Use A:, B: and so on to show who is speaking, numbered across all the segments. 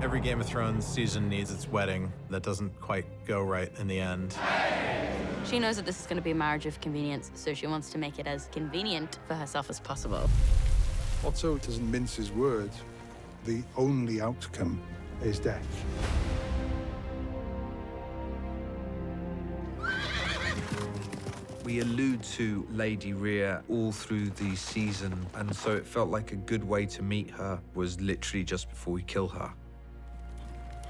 A: Every Game of Thrones season needs its wedding. That doesn't quite go right in the end.
B: She knows that this is going to be a marriage of convenience, so she wants to make it as convenient for herself as possible.
C: Otto doesn't mince his words. The only outcome is death.
D: We allude to Lady Rhea all through the season, and so it felt like a good way to meet her was literally just before we kill her.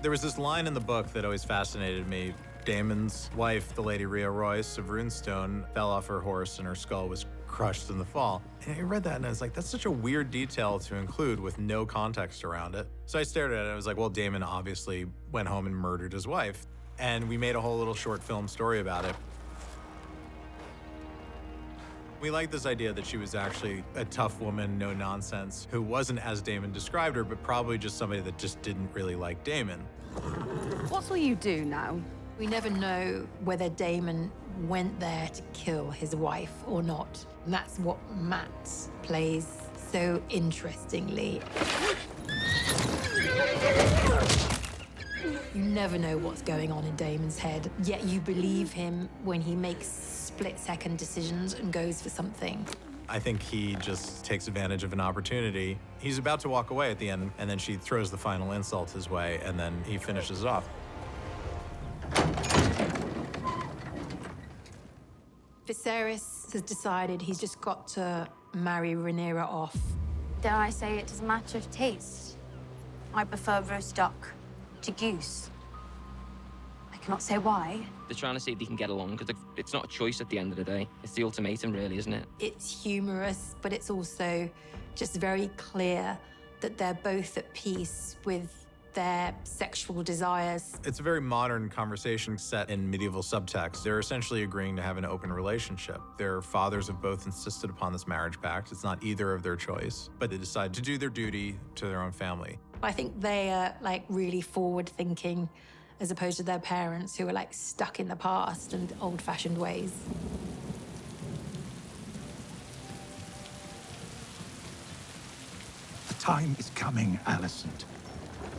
A: There was this line in the book that always fascinated me. Daemon's wife, the Lady Rhea Royce of Runestone, fell off her horse and her skull was crushed in the fall. And I read that and I was like, that's such a weird detail to include with no context around it. So I stared at it and I was like, well, Daemon obviously went home and murdered his wife. And we made a whole little short film story about it. We liked this idea that she was actually a tough woman, no nonsense, who wasn't as Daemon described her, but probably just somebody that just didn't really like Daemon.
E: What will you do now?
F: We never know whether Daemon went there to kill his wife or not. And that's what Matt plays so interestingly. You never know what's going on in Daemon's head, yet you believe him when he makes split-second decisions and goes for something.
A: I think he just takes advantage of an opportunity. He's about to walk away at the end, and then she throws the final insult his way, and then he finishes it off.
F: Viserys has decided he's just got to marry Rhaenyra off.
G: Dare I say it is a matter of taste? I prefer roast duck to goose. I cannot say why.
H: They're trying to see if they can get along, because it's not a choice at the end of the day. It's the ultimatum, really, isn't it?
F: It's humorous, but it's also just very clear that they're both at peace with their sexual desires.
A: It's a very modern conversation set in medieval subtext. They're essentially agreeing to have an open relationship. Their fathers have both insisted upon this marriage pact. It's not either of their choice, but they decide to do their duty to their own family.
F: I think they are like really forward-thinking as opposed to their parents who are like stuck in the past and old-fashioned ways.
I: The time is coming, Alicent.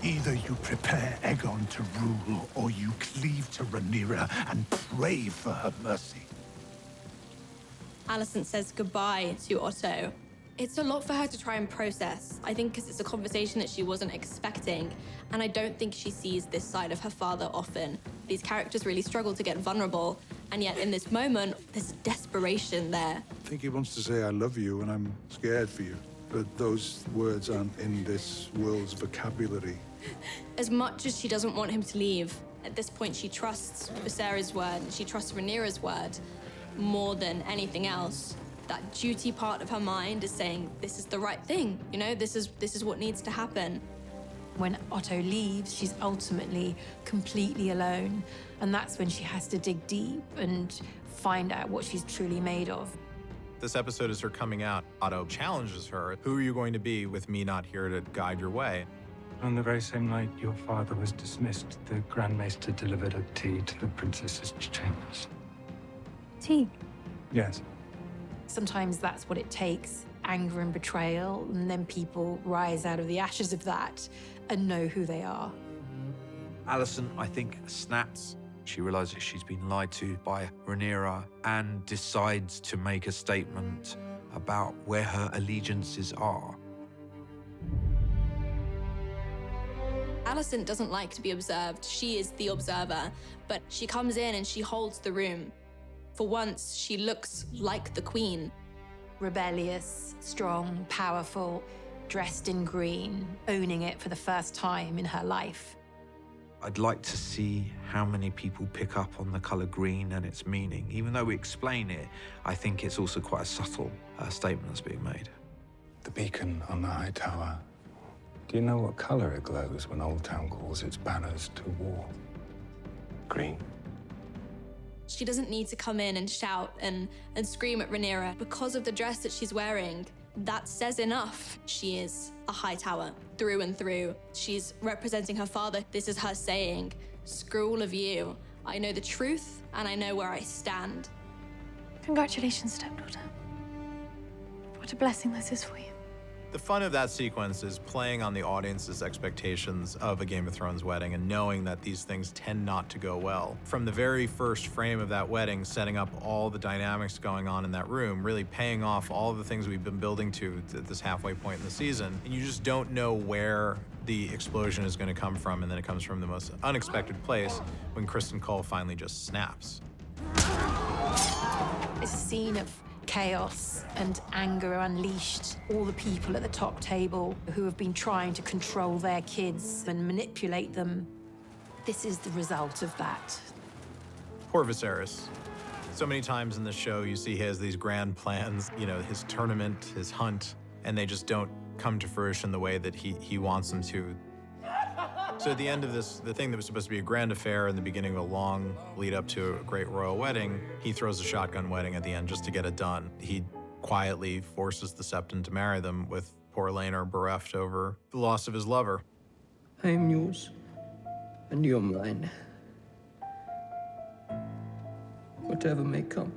I: Either you prepare Aegon to rule, or you cleave to Rhaenyra and pray for her mercy.
J: Alicent says goodbye to Otto. It's a lot for her to try and process, I think, because it's a conversation that she wasn't expecting, and I don't think she sees this side of her father often. These characters really struggle to get vulnerable, and yet in this moment, there's desperation there.
C: I think he wants to say, I love you, and I'm scared for you. But those words aren't in this world's vocabulary.
J: As much as she doesn't want him to leave, at this point she trusts Viserys' word, she trusts Rhaenyra's word more than anything else. That duty part of her mind is saying, this is the right thing, you know, this is what needs to happen.
F: When Otto leaves, she's ultimately completely alone, and that's when she has to dig deep and find out what she's truly made of.
A: This episode is her coming out. Otto challenges her. Who are you going to be with me not here to guide your way?
K: On the very same night your father was dismissed, the Grand Maester delivered a tea to the princess's chambers.
G: Tea?
K: Yes.
F: Sometimes that's what it takes, anger and betrayal, and then people rise out of the ashes of that and know who they are.
D: Alicent, I think, snaps. She realizes she's been lied to by Rhaenyra and decides to make a statement about where her allegiances are.
J: Alicent doesn't like to be observed. She is the observer, but she comes in and she holds the room. For once, she looks like the queen.
F: Rebellious, strong, powerful, dressed in green, owning it for the first time in her life.
D: I'd like to see how many people pick up on the color green and its meaning. Even though we explain it, I think it's also quite a subtle statement that's being made.
K: The beacon on the high tower. Do you know what color it glows when Old Town calls its banners to war? Green.
J: She doesn't need to come in and shout and scream at Rhaenyra because of the dress that she's wearing. That says enough. She is a Hightower through and through. She's representing her father. This is her saying, screw all of you. I know the truth and I know where I stand.
G: Congratulations, stepdaughter. What a blessing this is for you.
A: The fun of that sequence is playing on the audience's expectations of a Game of Thrones wedding and knowing that these things tend not to go well. From the very first frame of that wedding, setting up all the dynamics going on in that room, really paying off all of the things we've been building to at this halfway point in the season. And you just don't know where the explosion is going to come from, and then it comes from the most unexpected place when Kristen Cole finally just snaps.
F: It's a scene of chaos and anger unleashed. All the people at the top table who have been trying to control their kids and manipulate them. This is the result of that.
A: Poor Viserys. So many times in the show, you see he has these grand plans, you know, his tournament, his hunt, and they just don't come to fruition the way that he wants them to. So at the end of this, the thing that was supposed to be a grand affair in the beginning of a long lead up to a great royal wedding, he throws a shotgun wedding at the end just to get it done. He quietly forces the Septon to marry them, with poor Laenor bereft over the loss of his lover.
L: I am yours, and you're mine. Whatever may come.